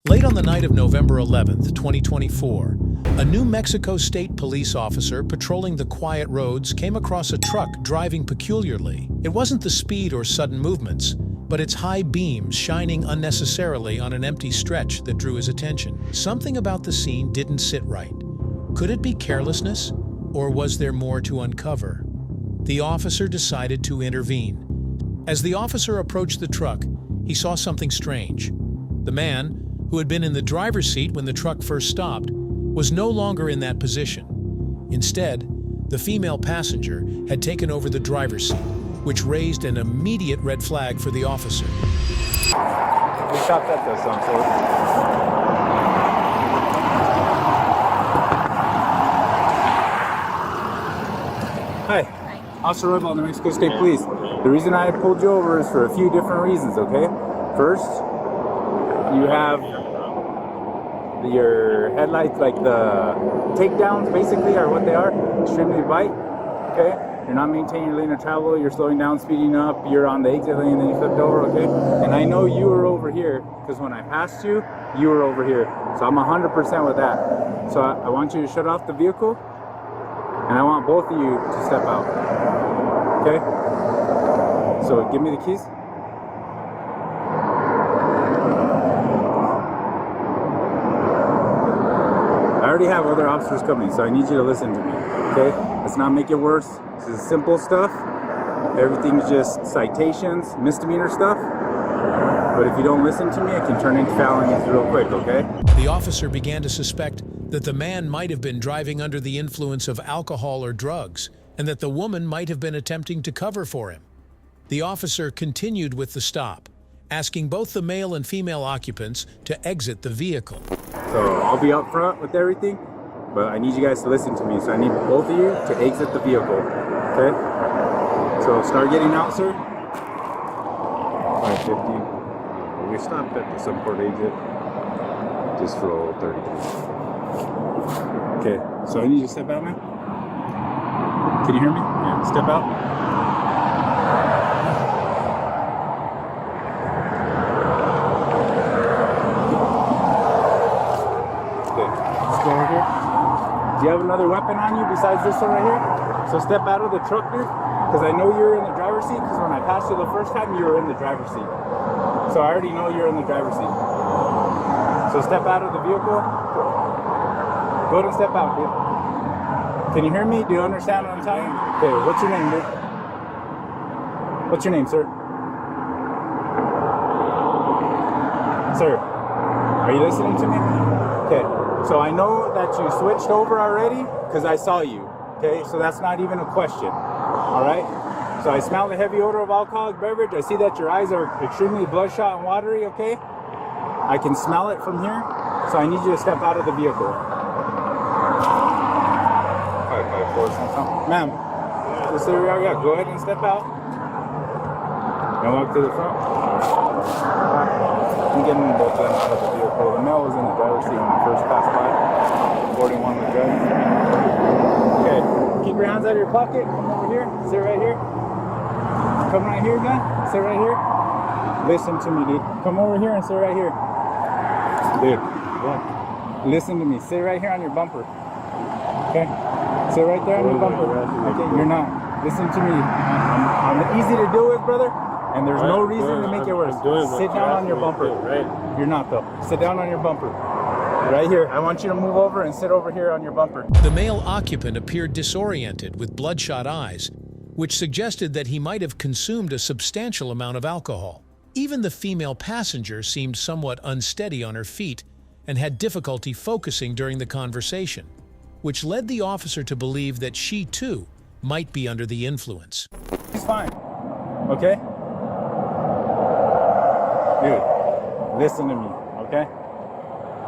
Late on the night of November 11th, 2024, a New Mexico State police officer patrolling the quiet roads came across a truck driving peculiarly. It wasn't the speed or sudden movements, but its high beams shining unnecessarily on an empty stretch that drew his attention. Something about the scene didn't sit right. Could it be carelessness, or was there more to uncover? The officer decided to intervene. As the officer approached the truck, he saw something strange. The man, who had been in the driver's seat when the truck first stopped, was no longer in that position. Instead, the female passenger had taken over the driver's seat, which raised an immediate red flag for the officer. We shot that though, so Hi, Officer Rebel, New Mexico State Police. The reason I pulled you over is for a few different reasons, okay? First, you have your headlights, like the takedowns basically are what they are, extremely bright, okay? You're not maintaining your lane of travel, you're slowing down, speeding up, you're on the exit lane and then you flipped over, okay? And I know you were over here, because when I passed you, you were over here. So I'm 100% with that. So I want you to shut off the vehicle, and I want both of you to step out, okay? So give me the keys. I already have other officers coming, so I need you to listen to me, okay? Let's not make it worse. This is simple stuff. Everything's just citations, misdemeanor stuff. But if you don't listen to me, it can turn into felonies real quick, okay? The officer began to suspect that the man might have been driving under the influence of alcohol or drugs, and that the woman might have been attempting to cover for him. The officer continued with the stop, asking both the male and female occupants to exit the vehicle. So I'll be up front with everything, but I need you guys to listen to me. So I need both of you to exit the vehicle, okay? So start getting out, sir. 550. We stopped at the Sunport exit just for 30 minutes. Okay, so I need you to step out, man. Can you hear me? Yeah, step out. Over here. Do you have another weapon on you besides this one right here? So step out of the truck, dude, because I know you're in the driver's seat, because when I passed you the first time, you were in the driver's seat. So I already know you're in the driver's seat. So step out of the vehicle. Go ahead and step out, dude. Can you hear me? Do you understand what I'm telling you? Okay, what's your name, dude? What's your name, sir? Sir, are you listening to me? Okay. So I know that you switched over already because I saw you, okay? So that's not even a question, all right? So I smell the heavy odor of alcoholic beverage. I see that your eyes are extremely bloodshot and watery, okay? I can smell it from here, so I need you to step out of the vehicle. 554. Ma'am, this area, yeah, go ahead and step out. And walk to the front. I'm getting both of them out of the vehicle. The male was in the driver's seat when I first passed by. 41 the judge. Okay, keep your hands out of your pocket. Come over here. Sit right here. Come right here, man. Sit right here. Listen to me, dude. Come over here and sit right here. Dude, what? Listen to me. Sit right here on your bumper. Okay? Sit right there on your bumper. Okay, you're not. Listen to me. I'm easy to deal with, brother. And there's no reason to make it worse. Sit down on your bumper. Right. You're not though. Sit down on your bumper. Right here. I want you to move over and sit over here on your bumper. The male occupant appeared disoriented with bloodshot eyes, which suggested that he might have consumed a substantial amount of alcohol. Even the female passenger seemed somewhat unsteady on her feet and had difficulty focusing during the conversation, which led the officer to believe that she too might be under the influence. He's fine. Okay? Dude, listen to me, okay?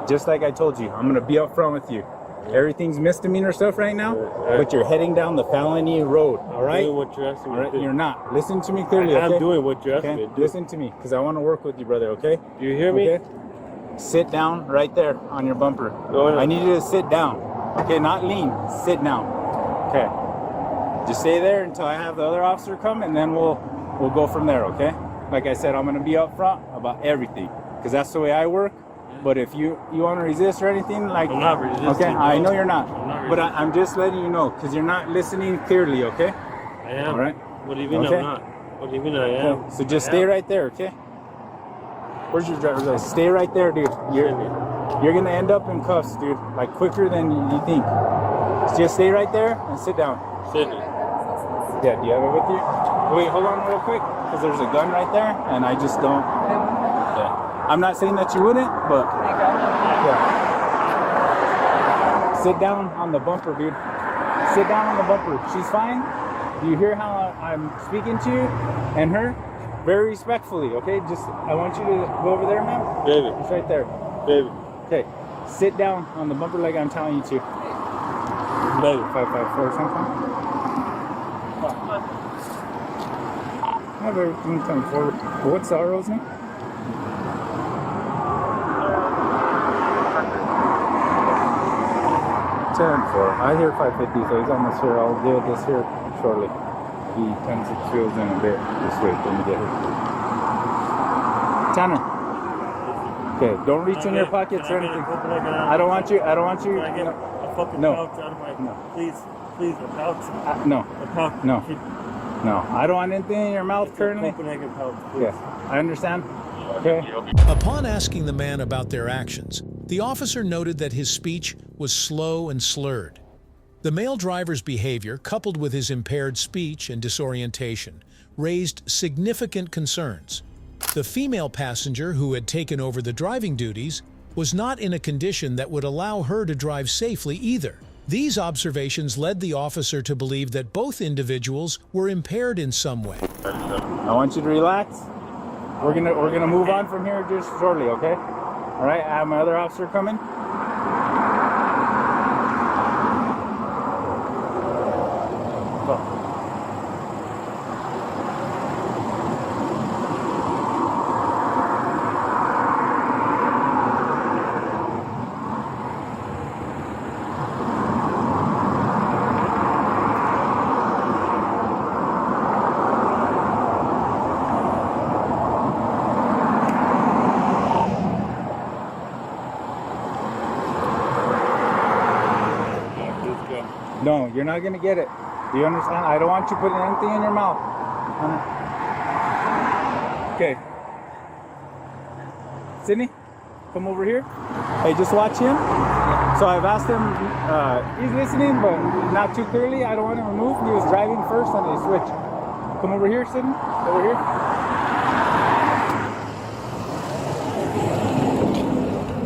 Just like I told you, I'm gonna be up front with you. Everything's misdemeanor stuff right now, but you're heading down the felony road, all right? I'm doing what you're asking me to do. You're not. Listen to me clearly, okay? I'm doing what you're asking me to do. Listen to me, because I want to work with you, brother, okay? Do you hear me? Okay? Sit down right there on your bumper. I need you to sit down, okay? Not lean, sit down, okay? Just stay there until I have the other officer come, and then we'll go from there, okay? Like I said, I'm gonna be up front about everything, because that's the way I work, But if you want to resist or anything, like, I'm not resisting. okay, I know you're not. I'm not but I'm just letting you know because you're not listening clearly. Okay. I am. All right. What do you mean okay. I'm not? What do you mean I am? Okay. So just stay right there, okay? Where's your driver's license? Stay right there, dude. You're gonna end up in cuffs, dude. Like quicker than you think. So just stay right there and sit down. Sydney. Yeah, do you have it with you? Wait, hold on real quick, because there's a gun right there, and I just don't. Yeah. I'm not saying that you wouldn't, but yeah. Sit down on the bumper, dude. Sit down on the bumper. She's fine. Do you hear how I'm speaking to you and her? Very respectfully, okay? Just, I want you to go over there, ma'am. Baby. It's right there. Baby. Okay. Sit down on the bumper like I'm telling you to. Baby. 554 something. I have everything coming forward. What's the RO's name? I hear 550, so he's almost here. I'll deal with this here shortly. He tends to feels in a bit this way. Let me get here. Tanner. Okay, don't reach in your pockets or anything. I don't want you. Can I get a fucking no. pouch out of my... No. Please, a pouch. No. A pouch. No. No. I don't want anything in your mouth currently. Copenhagen pouch, please. Yes, I understand. Okay. Upon asking the man about their actions, the officer noted that his speech was slow and slurred. The male driver's behavior, coupled with his impaired speech and disorientation, raised significant concerns. The female passenger who had taken over the driving duties was not in a condition that would allow her to drive safely either. These observations led the officer to believe that both individuals were impaired in some way. I want you to relax. We're gonna move on from here just shortly, okay? All right, I have my other officer coming. No, you're not gonna get it. Do you understand? I don't want you putting anything in your mouth. Okay. Sydney, come over here. Hey, just watch him. So I've asked him, he's listening, but not too clearly. I don't want him to move. He was driving first and they switched. Come over here, Sydney. Over here.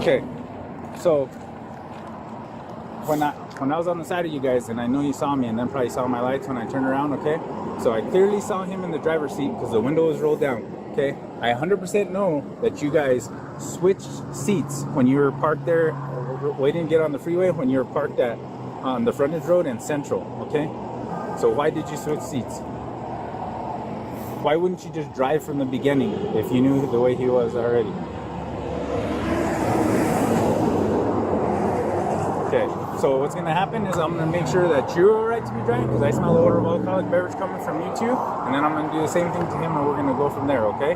Okay. So when I was on the side of you guys, and I know you saw me, and then probably saw my lights when I turned around, okay? So I clearly saw him in the driver's seat because the window was rolled down, okay? I 100% know that you guys switched seats when you were parked there, waiting to get on the freeway, when you were parked on the frontage road and Central, okay? So why did you switch seats? Why wouldn't you just drive from the beginning if you knew the way he was already? Okay, so what's gonna happen is I'm gonna make sure that you're all right to be driving because I smell the odor of alcoholic beverage coming from you two, and then I'm gonna do the same thing to him, and we're gonna go from there. Okay?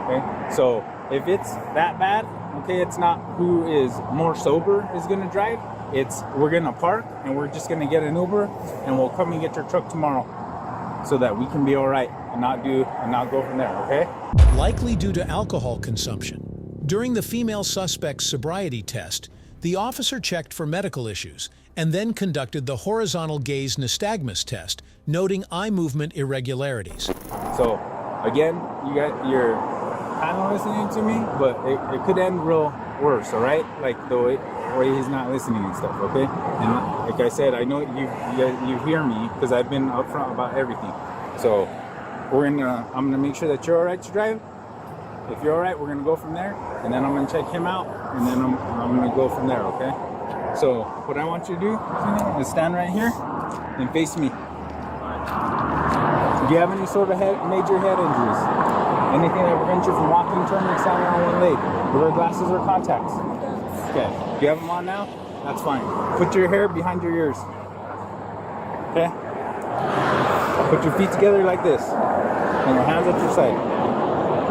Okay. So if it's that bad, okay, it's not who is more sober is gonna drive. It's we're gonna park and we're just gonna get an Uber, and we'll come and get your truck tomorrow, so that we can be all right and not go from there. Okay? Likely due to alcohol consumption. During the female suspect's sobriety test, the officer checked for medical issues and then conducted the horizontal gaze nystagmus test, noting eye movement irregularities. So, again, you're kind of listening to me, but it could end real worse, all right? Like the way he's not listening and stuff, okay? And like I said, I know you hear me because I've been upfront about everything. So, I'm gonna make sure that you're all right to drive. If you're all right, we're gonna go from there, and then I'm gonna check him out, and then I'm gonna go from there, okay? So what I want you to do is stand right here and face me. Do you have any sort of major head injuries? Anything that prevents you from walking, turning, standing on one leg? Wear glasses or contacts? Okay. Do you have them on now? That's fine. Put your hair behind your ears. Okay? Put your feet together like this, and your hands at your side.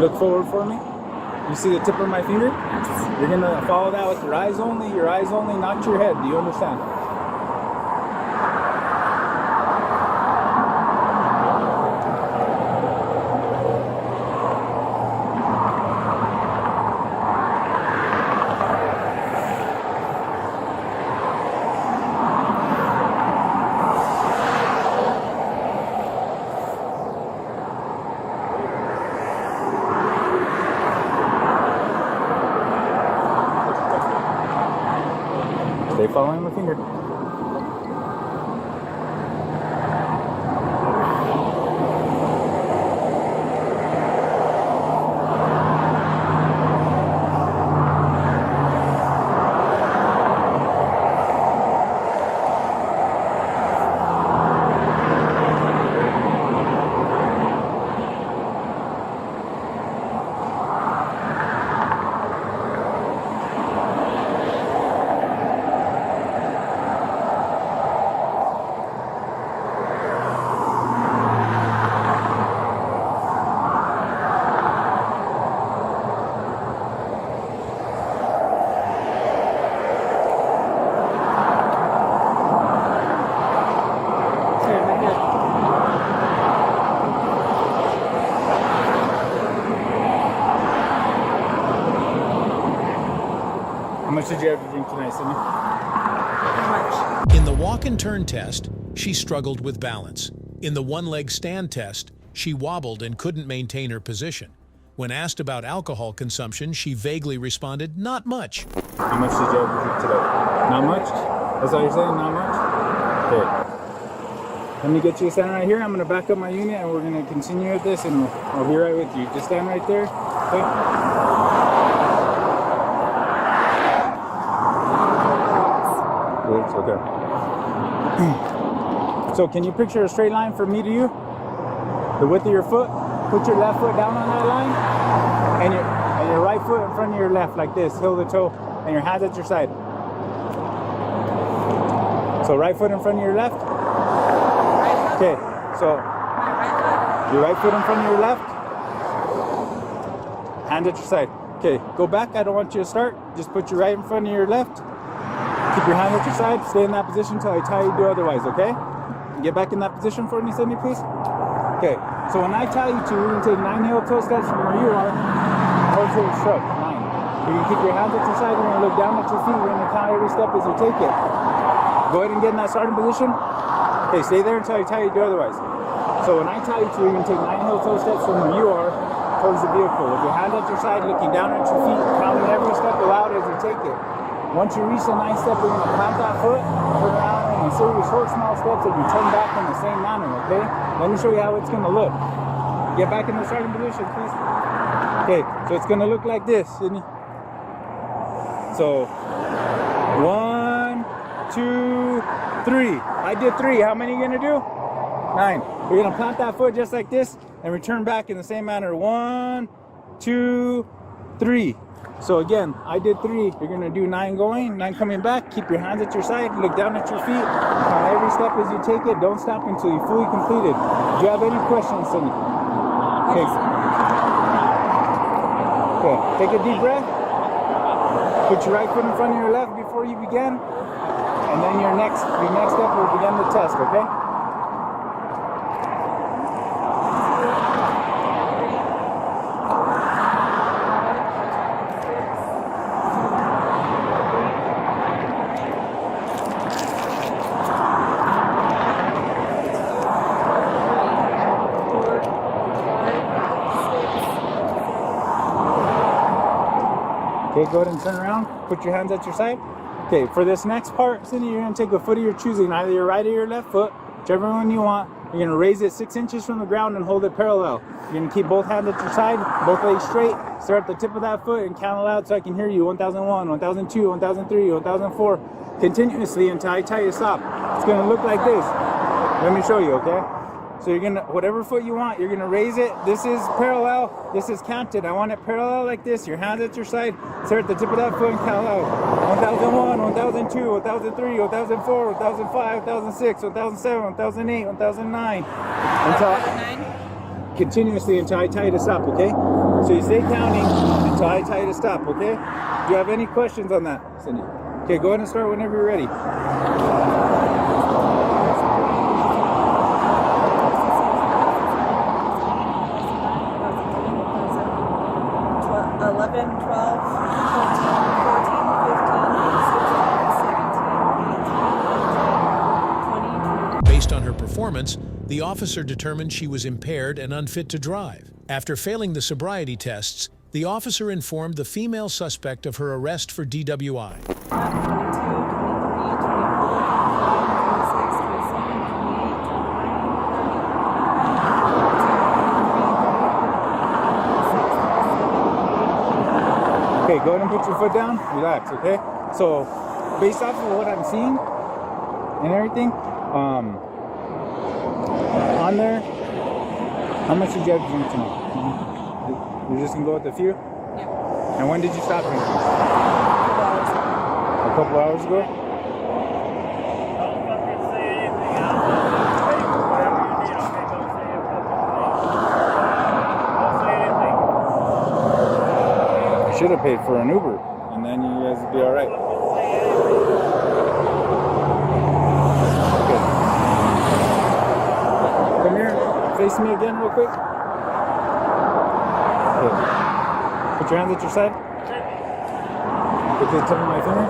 Look forward for me. You see the tip of my finger? Yes. You're gonna follow that with your eyes only, not your head. Do you understand? Stay following my finger. How much did you have to drink tonight, Sydney? How much? In the walk and turn test, she struggled with balance. In the one-leg stand test, she wobbled and couldn't maintain her position. When asked about alcohol consumption, she vaguely responded, "Not much." How much did you have to drink today? Not much? That's all you're saying? Not much? Okay. Let me get you to stand right here. I'm going to back up my unit and we're going to continue with this and I'll be right with you. Just stand right there. Okay? It's okay. So can you picture a straight line from me to you? The width of your foot. Put your left foot down on that line and your right foot in front of your left like this, heel to toe, and your hands at your side. So right foot in front of your left. Okay, so your right foot in front of your left, hand at your side. Okay, go back. I don't want you to start. Just put your right in front of your left. Keep your hand at your side. Stay in that position until I tell you to do otherwise, okay? Get back in that position for me, Cindy, please. Okay, so when I tell you to, you're gonna take 9 heel-toe steps from where you are towards your stroke. 9. You're gonna keep your hands at your side. You're gonna look down at your feet. You're gonna count every step as you take it. Go ahead and get in that starting position. Okay, stay there until I tell you to do otherwise. So when I tell you to, you're going to take 9 heel-toe steps from where you are towards the vehicle. With your hand at your side, looking down at your feet, counting every step aloud as you take it. Once you reach the 9th step, you're going to plant that foot, turn around, and a series of short, small steps as you turn back in the same manner, okay? Let me show you how it's going to look. Get back in the starting position, please. Okay, so it's going to look like this, Sydney. So, 1, 2, 3. I did 3. How many are you gonna do? 9. We're gonna plant that foot just like this and return back in the same manner. 1, 2, 3. So again, I did 3. You're gonna do 9 going, 9 coming back. Keep your hands at your side. Look down at your feet. Count every step as you take it. Don't stop until you fully completed. Do you have any questions, Cindy? Okay. Okay. Take a deep breath. Put your right foot in front of your left before you begin. And then your next step will begin the test, okay? Okay, go ahead and turn around. Put your hands at your side. Okay, for this next part, Cindy, you're going to take a foot of your choosing, either your right or your left foot, whichever one you want. You're going to raise it 6 inches from the ground and hold it parallel. You're going to keep both hands at your side, both legs straight. Start at the tip of that foot and count aloud so I can hear you. 1001, 1002, 1003, 1004, continuously until I tell you to stop. It's going to look like this. Let me show you, okay? So you're going to, whatever foot you want, you're going to raise it. This is parallel. This is counted. I want it parallel like this. Your hands at your side. Start at the tip of that foot and count out. 1001, 1002, 1003, 1004, 1005, 1006, 1007, 1008, 1009. Until continuously until I tell you to stop, okay? So you stay counting until I tell you to stop, okay? Do you have any questions on that, Cindy? Okay, go ahead and start whenever you're ready. 11, 12, 14, 14, 15, 16, 17, 18, 19, 20. Based on her performance, the officer determined she was impaired and unfit to drive. After failing the sobriety tests, the officer informed the female suspect of her arrest for DWI. 22, 23, 24, 25, 26, 27, 28, 29, 30. Okay, go ahead and put your foot down. Relax, okay? So, based off of what I'm seeing and everything, on there, how much did you have to drink tonight? You're just gonna go with a few? Yeah. And when did you stop drinking? A couple hours ago? Don't fucking say anything. I'll tell you whatever you need. Okay, don't say a fucking thing. Don't say anything. I should have paid for an Uber, and then you guys would be alright. Don't say anything. Okay. Come here, face me again real quick. Okay. Put your hands at your side. Put the tip of my finger.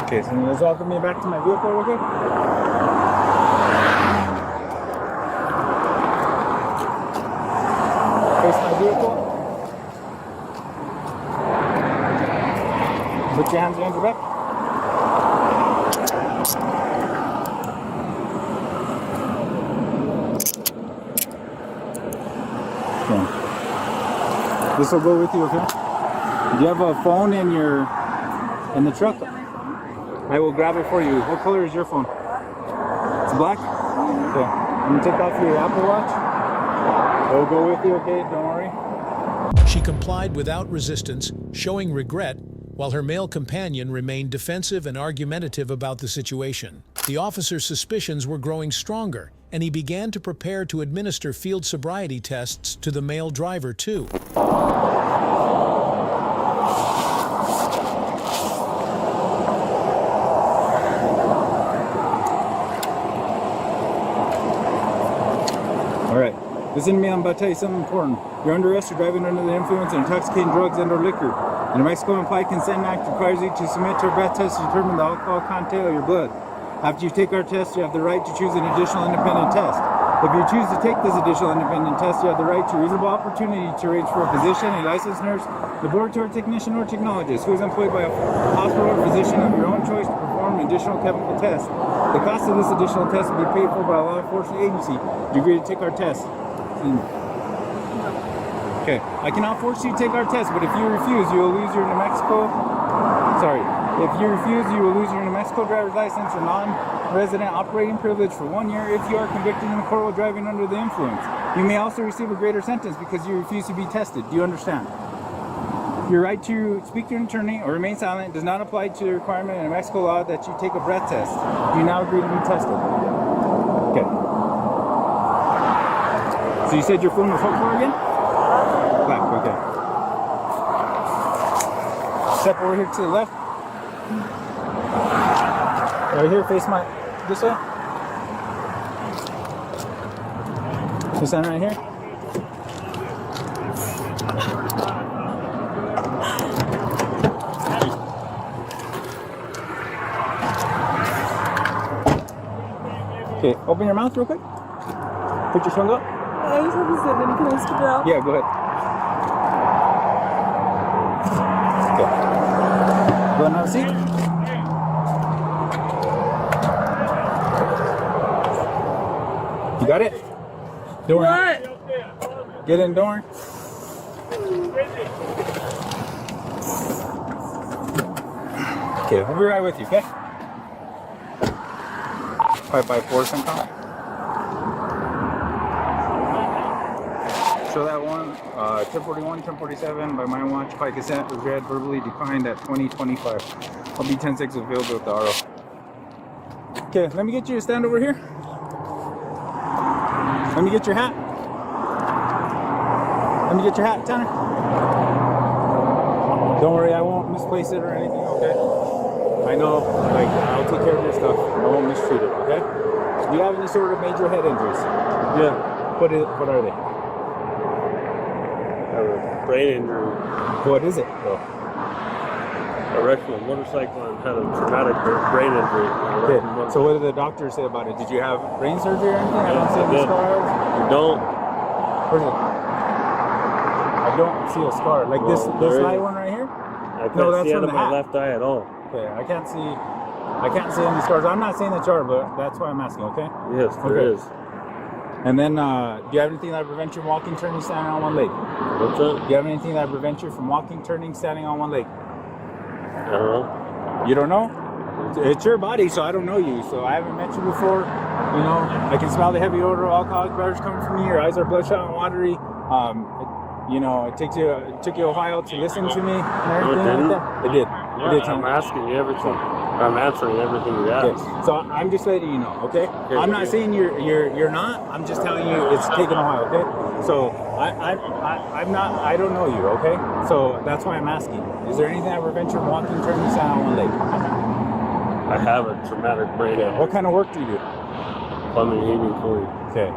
Okay, so let's welcome me back to my vehicle real quick. Face my vehicle. Put your hands behind your back. Okay. This will go with you, okay? Do you have a phone in the truck? I will grab it for you. What color is your phone? It's black? Okay. I'm gonna take off your Apple Watch. It'll go with you, okay? Don't worry. She complied without resistance, showing regret, while her male companion remained defensive and argumentative about the situation. The officer's suspicions were growing stronger, and he began to prepare to administer field sobriety tests to the male driver too. Alright, listen to me, I'm about to tell you something important. You're under arrest for driving under the influence of intoxicating drugs and or liquor. And the Mexico Implied Consent Act requires you to submit to a breath test to determine the alcohol content of your blood. After you take our test, you have the right to choose an additional independent test. If you choose to take this additional independent test, you have the right to reasonable opportunity to arrange for a physician, a licensed nurse, laboratory technician, or technologist who is employed by a hospital or physician of your own choice to perform an additional chemical test. The cost of this additional test will be paid for by a law enforcement agency. Do you agree to take our test? Okay, I cannot force you to take our test, but if you refuse, you will lose your New Mexico. If you refuse, you will lose your New Mexico driver's license or non-resident operating privilege for 1 year if you are convicted in the court while driving under the influence. You may also receive a greater sentence because you refuse to be tested. Do you understand? Your right to speak to an attorney or remain silent does not apply to the requirement in New Mexico law that you take a breath test. Do you now agree to be tested? Okay. So you said your phone was what color again? Black, okay. Step over here to the left. Right here, face this way. So stand right here. Okay, open your mouth real quick. Put your tongue up. I just haven't said anything. Can I spit it out? Yeah, go ahead. have a seat? You got it? Don't worry. Get in, don't worry. Okay, I'll be right with you, okay? 5x4 sometime. So that one, 1041, 1047 by my watch, by consent was read, verbally declined at 2025. I'll be 10-6 available with the RO. Okay, let me get you to stand over here. Let me get your hat. Let me get your hat, Tanner. Don't worry, I won't misplace it or anything, okay? I know, like, I'll take care of your stuff. I won't mistreat it, okay? Do you have any sort of major head injuries? Yeah. What are they? I have a brain injury. What is it, though? I wrecked my motorcycle and had a traumatic brain injury. Okay, so what did the doctor say about it? Did you have brain surgery or anything? I don't see any scars. You don't? Where's it? I don't see a scar. Like this light one right here? I can't No, that's see out from of the my hat. left eye at all. Okay, I can't see any scars. I'm not saying that you are, but that's why I'm asking, okay? Yes, there Okay. is. And then, do you have anything that prevents you from walking, turning, standing on one leg? What's that? Do you have anything that prevents you from walking, turning, standing on one leg? I don't know. You don't know? It's your body, so I don't know you. So I haven't met you before. You know, I can smell the heavy odor of alcoholic beverage coming from you. Your eyes are bloodshot and watery. You know, it took you a while to listen to me and everything like that. It did. Yeah, It did. I'm asking you everything. I'm answering everything you ask. Okay. So I'm just letting you know, okay? I'm not saying you're not. I'm just telling you it's taken a while, okay? So I'm not. I don't know you, okay? So that's why I'm asking. Is there anything that prevents you from walking, turning, standing on one leg? I have a traumatic brain injury. What kind of work do you do? Plumbing, heating, cooling. Okay.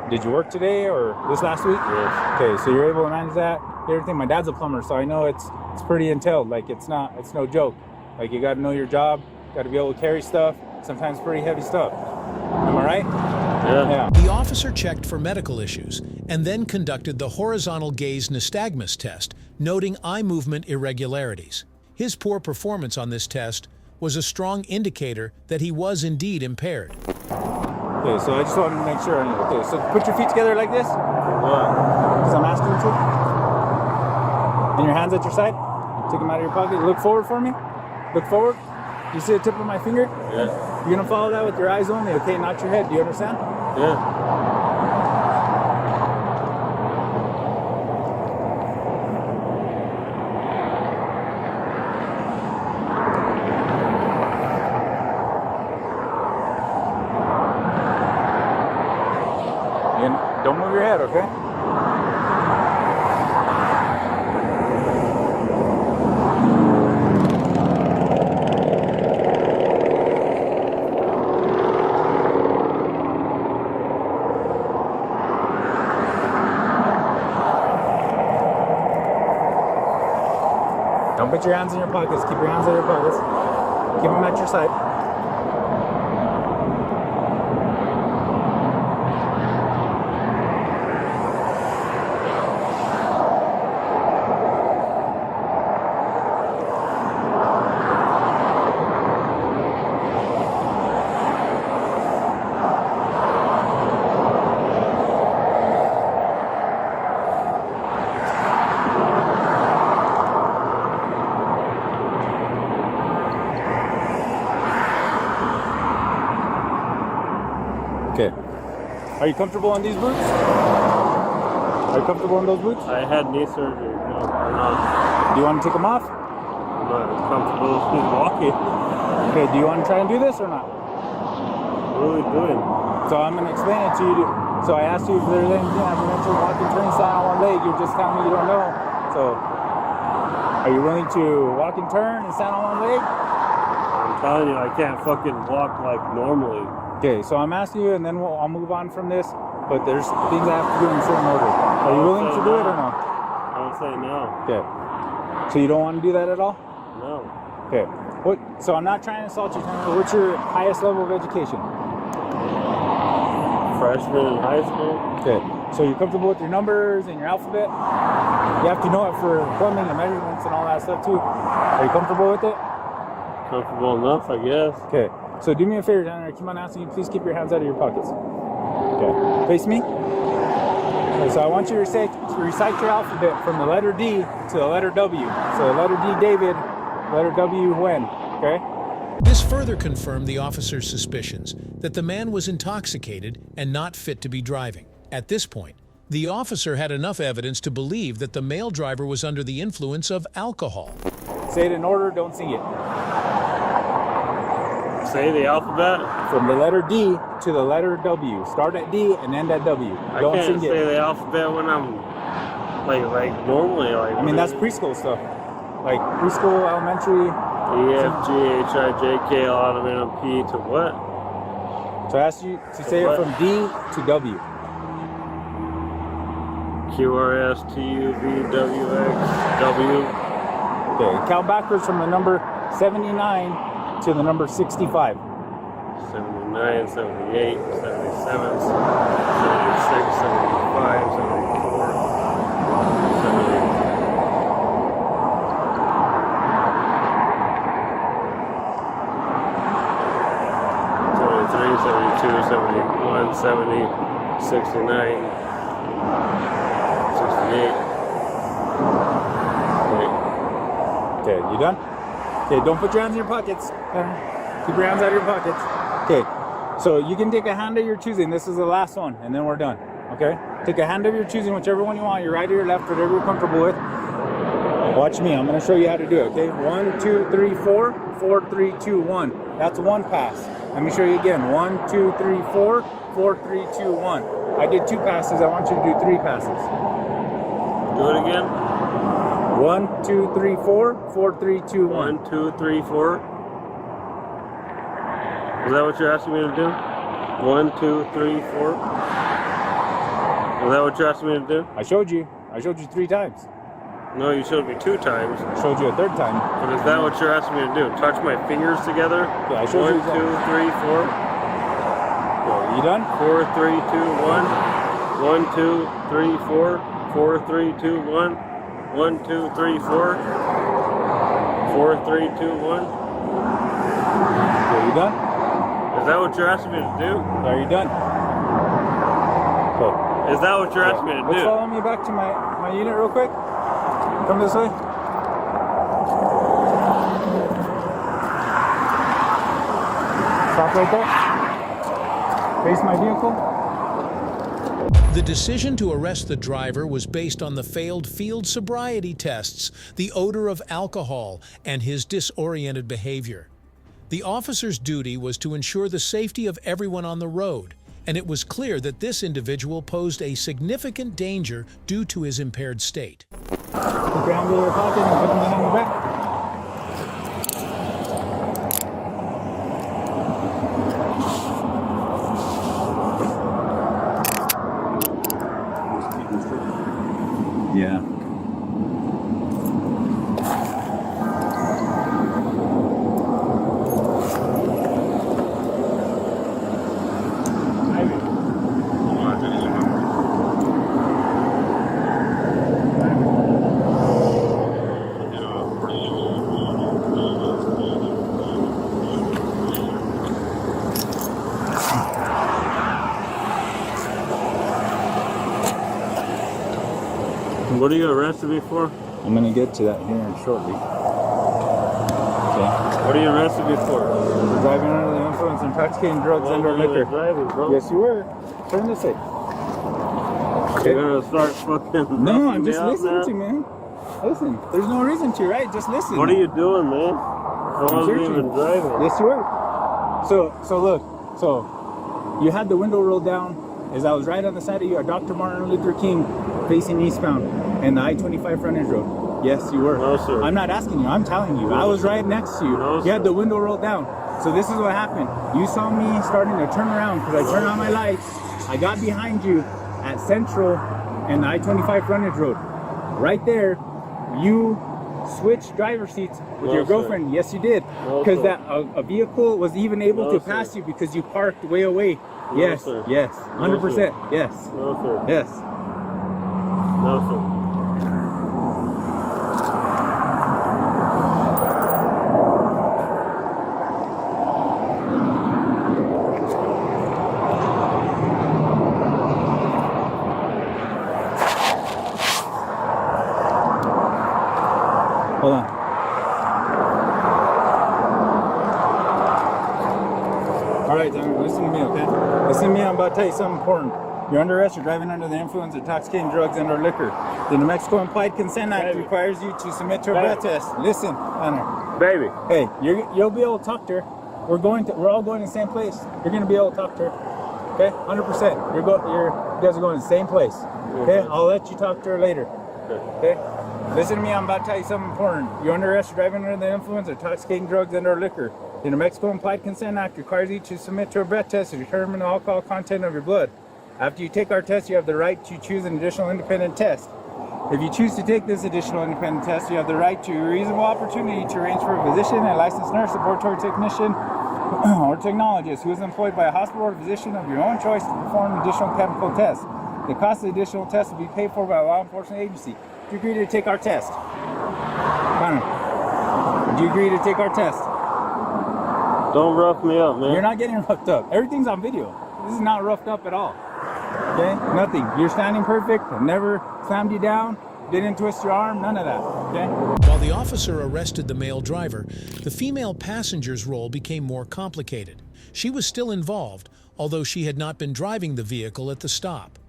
Did you work today or this last week? Yes. Okay, so you're able to manage that, everything. My dad's a plumber, so I know it's pretty entailed. Like it's no joke. Like you got to know your job, got to be able to carry stuff. Sometimes pretty heavy stuff. Am I right? Yeah. The officer checked for medical issues and then conducted the horizontal gaze nystagmus test, noting eye movement irregularities. His poor performance on this test was a strong indicator that he was indeed impaired. Okay, so I just wanted to make sure. Okay, so put your feet together like this. What? Because I'm asking you to. And your hands at your side. Take them out of your pocket. Look forward for me. Look forward. You see the tip of my finger? Yeah. You're gonna follow that with your eyes only, okay? Not your head. Do you understand? Yeah. And don't move your head, okay? Don't put your hands in your pockets. Keep your hands in your pockets. Keep them at your side. Okay. Are you comfortable in these boots? Are you comfortable in those boots? I had knee surgery. No, I'm not. Do you want to take them off? I'm not comfortable walking. Okay, do you want to try and do this or not? What are we doing? So I'm going to explain it to you. So I asked you if there's anything that prevents you from walking, turning, stand on one leg. You're just telling me you don't know. So are you willing to walk and turn and stand on one leg? I'm telling you, I can't fucking walk like normally. Okay, so I'm asking you and then I'll move on from this. But there's things I have to do in a certain order. Are you willing to do it or no? I would say no. Okay. So you don't want to do that at all? No. Okay. So I'm not trying to insult you. What's your highest level of education? Freshman in high school. Okay. So you're comfortable with your numbers and your alphabet? You have to know it for plumbing and measurements and all that stuff too. Are you comfortable with it? Comfortable enough, I guess. Okay. So do me a favor, down there. Keep on asking you, please keep your hands out of your pockets. Okay. Face me. Okay, so I want you to recite your alphabet from the letter D to the letter W. So letter D, David. Letter W, when. Okay? This further confirmed the officer's suspicions that the man was intoxicated and not fit to be driving. At this point, the officer had enough evidence to believe that the male driver was under the influence of alcohol. Say it in order, don't sing it. Say the alphabet. From the letter D to the letter W. Start at D and end at W. Don't I can't sing say it. the alphabet when I'm like normally. Like I mean, that's preschool stuff. Like preschool, elementary. E, F, G, H, I, J, K, L, M, N, P to what? So I asked you to say it from D to W. Q, R, S, T, U, V, W, X, W. Okay, count backwards from the number 79 to the number 65. 79, 78, 77, 76, 75, 74, 78. 72, 71, 70, 69, 68. Okay, you done? Okay, don't put your hands in your pockets. Keep your hands out of your pockets. Okay, so you can take a hand of your choosing. This is the last one, and then we're done. Okay? Take a hand of your choosing, whichever one you want, your right or your left, whatever you're comfortable with. Watch me, I'm gonna show you how to do it, okay? 1, 2, 3, 4, 4, 3, 2, 1. That's one pass. Let me show you again. 1, 2, 3, 4, 4, 3, 2, 1. I did 2 passes, I want you to do 3 passes. Do it again. 1, 2, 3, 4, 4, 3, 2, 1. 1, 2, 3, 4. Is that what you're asking me to do? 1, 2, 3, 4. Is that what you're asking me to do? I showed you 3 times. No, you showed me 2 times. I showed you a 3rd time. But is that what you're asking me to do? Touch my fingers together? Yeah, I showed 1, you 2, 3, 4. Okay, you done? 4, 3, 2, 1. 1, 2, 3, 4. 4, 3, 2, 1. 1, 2, 3, 4. 4, 3, 2, 1. Okay, you done? Is that what you're asking me to do? Are you done? Okay. Is that what you're asking me to Let's do? follow me back to my unit real quick. Come this way. Stop right there. Face my vehicle. The decision to arrest the driver was based on the failed field sobriety tests, the odor of alcohol, and his disoriented behavior. The officer's duty was to ensure the safety of everyone on the road, and it was clear that this individual posed a significant danger due to his impaired state. Put your hand in your pocket and put them behind your back. Yeah. What are you arrested me for? I'm gonna get to that here shortly. Okay. What are you arrested me for? We're driving under the influence of intoxicating drugs and or liquor. Driving, bro. Yes, you were. Turn this way. You're gonna start fucking. No, I'm just me out listening now? to you, man. Listen, there's no reason to, right? Just listen. What are you doing, man? I wasn't searching. even driving. Yes, you were. So look. So, you had the window rolled down as I was right on the side of you at Dr. Martin Luther King facing eastbound and the I-25 frontage road. Yes, you were. No, sir. I'm not asking you. I'm telling you. I was right next to you. No, You had sir. the window rolled down. So this is what happened. You saw me starting to turn around because I turned on my lights. I got behind you at Central and the I-25 frontage road. Right there, you switched driver seats with No, your sir. girlfriend. Yes, you did. No, Because sir. that a vehicle was even able No, to sir. pass you because you parked way away. No, Yes, sir. yes, 100%. Yes, No, sir. yes. No, sir. All right, Tanner, listen to me, okay? Listen to me, I'm about to tell you something important. You're under arrest, you're driving under the influence of intoxicating drugs and or liquor. The New Mexico Implied Consent Act requires you to submit to a breath test. Listen, Tanner. Baby. Hey, you'll be able to talk to her. We're all going to the same place. You're gonna be able to talk to her. Okay? 100%. You guys are going to the same place. Okay? I'll let you talk to her later. Okay? Listen to me, I'm about to tell you something important. You're under arrest, you're driving under the influence of intoxicating drugs and or liquor. The New Mexico Implied Consent Act requires you to submit to a breath test to determine the alcohol content of your blood. After you take our test, you have the right to choose an additional independent test. If you choose to take this additional independent test, you have the right to a reasonable opportunity to arrange for a physician, a licensed nurse, laboratory technician, or technologist who is employed by a hospital or physician of your own choice to perform additional chemical tests. The cost of the additional test will be paid for by a law enforcement agency. Do you agree to take our test? Connor, do you agree to take our test? Don't rough me up, man. You're not getting roughed up. Everything's on video. This is not roughed up at all. Okay? Nothing. You're standing perfect. I never slammed you down. Didn't twist your arm. None of that. Okay? While the officer arrested the male driver, the female passenger's role became more complicated. She was still involved, although she had not been driving the vehicle at the stop.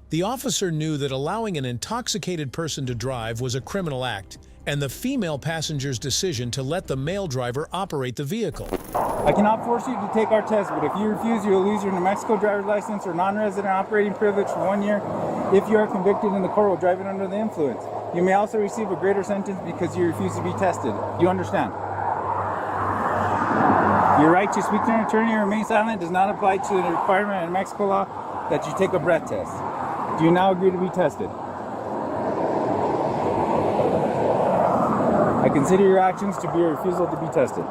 The officer knew that allowing an intoxicated person to drive was a criminal act, and the female passenger's decision to let the male driver operate the vehicle. I cannot force you to take our test, but if you refuse, you will lose your New Mexico driver's license or non-resident operating privilege for 1 year if you are convicted in the court while driving under the influence. You may also receive a greater sentence because you refuse to be tested. You understand? Your right to speak to an attorney or remain silent does not apply to the requirement in Mexico law that you take a breath test. Do you now agree to be tested? I consider your actions to be a refusal to be tested.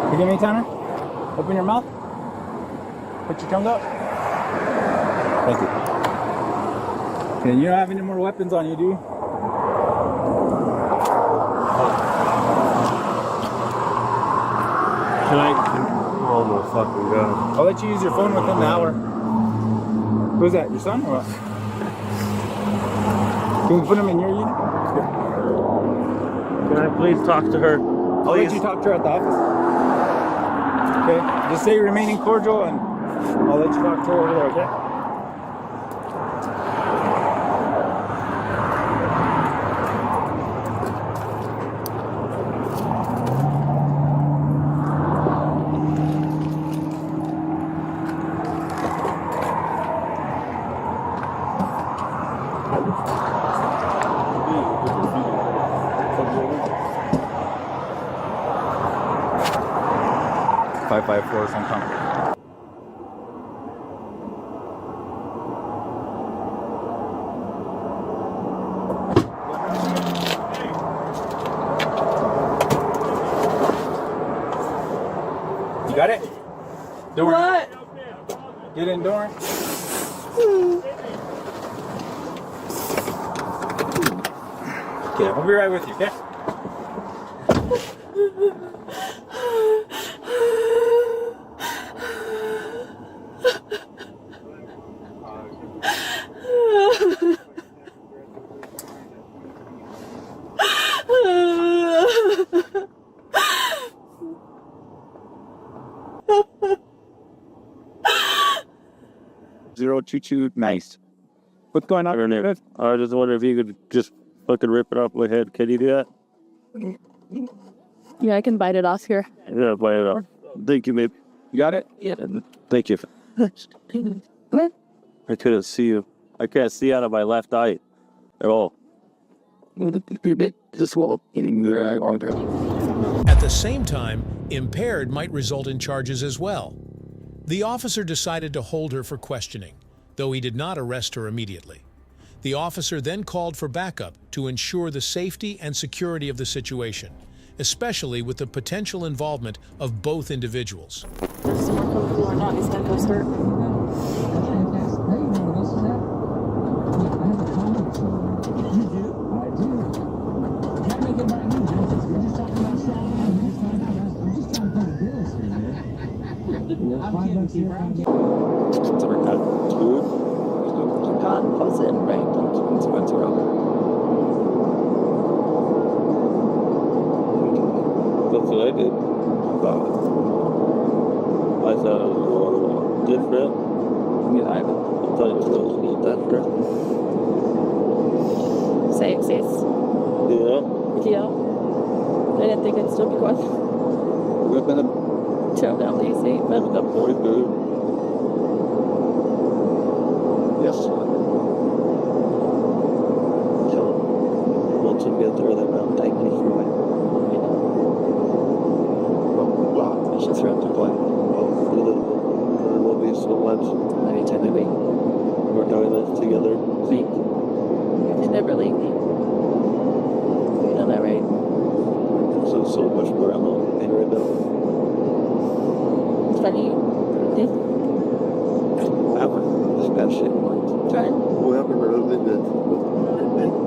Forgive me, Tanner? Open your mouth. Put your tongue out. Thank you. Okay, you don't have any more weapons on you, do you? Can I? Oh my fucking god. I'll let you use your phone within the hour. Who's that? Your son or what? Can we put him in your unit? Can I please talk to her? I'll let you talk to her at the office. Okay? Just say remaining cordial and I'll let you talk to her over there, okay? .554 sometime. You got it? Door. What? Get in, door. Okay, I'll be right with you, okay? Nice. What's going on? I just wonder if you could just fucking rip it off my head. Can you do that? Yeah, I can bite it off here. Yeah, bite it off. Thank you, babe. You got it? Yeah. Thank you. I couldn't see you. I can't see out of my left eye at all. At the same time, impaired might result in charges as well. The officer decided to hold her for questioning, though he did not arrest her immediately. The officer then called for backup to ensure the safety and security of the situation, especially with the potential involvement of both individuals. There's some more coming through or not, his head goes hurt. Pause it, right? 210. I did. I thought it was a little different. Yeah, I thought it was a little different. Same, sis. Yeah. Yeah. I didn't think I'd still be going. We're gonna Chill down, Lacey. But That boy good. yes. So, once we get there, then I'll take you through it. Wow. it's just rough to play. There will be so much Every time we we're doing this together. leave. You never leave me. You know that, right? So much more I'm on right now. It's funny. This bad shit. Trying. We haven't really been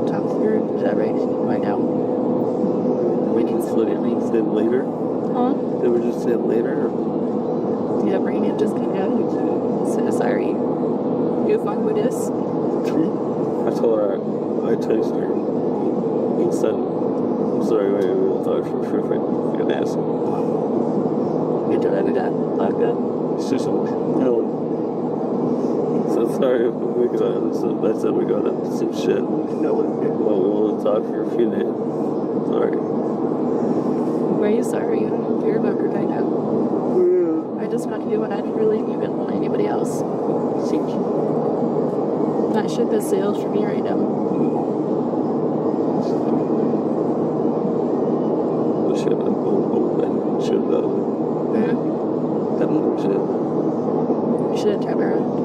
Top spirit. Is that right? Right now. we can split it in later. Huh? They were just saying later. Yeah, brain it just came out. So sorry. You fine with this? I told her I texted her. He said, I'm sorry, wait, I thought for sure if I could ask him. You don't have that. Lock up. It's just no. So sorry I said we got up some shit. No, well, we want to talk for a few days. Sorry. Why are you sorry? I don't care about her right now. I just want you and I didn't really even want anybody else. That ship has sailed for me right now. The shit I'm open. Shit about that other shit. You should have turned around.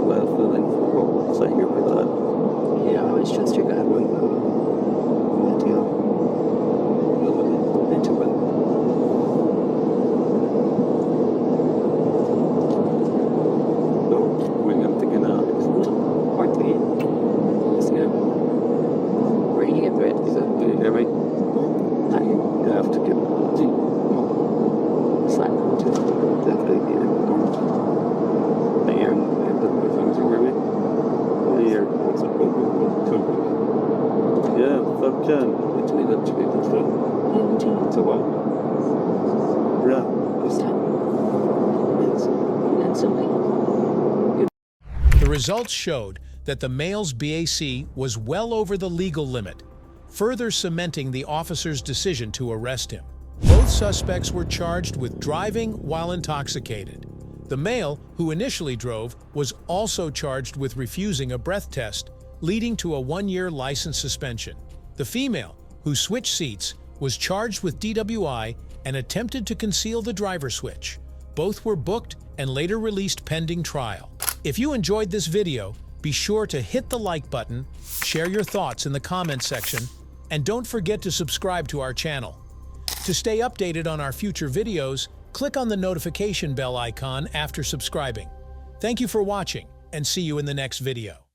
Bad feeling for saying you're with that. You don't always trust your gut. I do. Into it. No, we have to get out. Or three. Just go. Where do you get through it? Do you hear me? You have to get Slap. definitely need it. The ear. The things you hear me? The ear. Yeah, fuck Jen. It's me that you need to Into what? Yeah. instantly. The results showed that the male's BAC was well over the legal limit, further cementing the officer's decision to arrest him. Both suspects were charged with driving while intoxicated. The male, who initially drove, was also charged with refusing a breath test, leading to a 1-year license suspension. The female, who switched seats, was charged with DWI and attempted to conceal the driver switch. Both were booked and later released pending trial. If you enjoyed this video, be sure to hit the like button, share your thoughts in the comment section, and don't forget to subscribe to our channel. To stay updated on our future videos, click on the notification bell icon after subscribing. Thank you for watching, and see you in the next video.